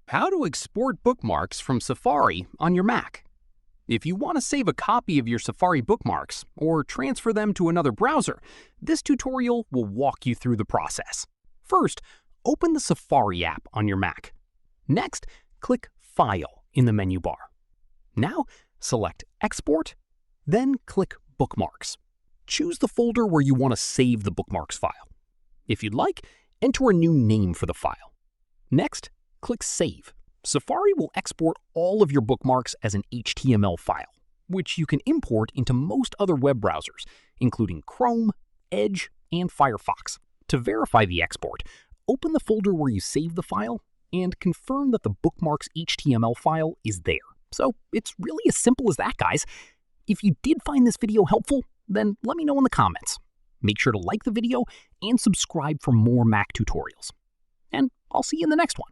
How to export bookmarks from Safari on your Mac. If you want to save a copy of your Safari bookmarks or transfer them to another browser, this tutorial will walk you through the process. First, open the Safari app on your Mac. Next, click File in the menu bar. Now, select Export, then click Bookmarks. Choose the folder where you want to save the bookmarks file. If you'd like, enter a new name for the file. Next, click Save. Safari will export all of your bookmarks as an HTML file, which you can import into most other web browsers, including Chrome, Edge, and Firefox. To verify the export, open the folder where you save the file and confirm that the bookmarks HTML file is there. So it's really as simple as that, guys. If you did find this video helpful, then let me know in the comments. Make sure to like the video and subscribe for more Mac tutorials. And I'll see you in the next one.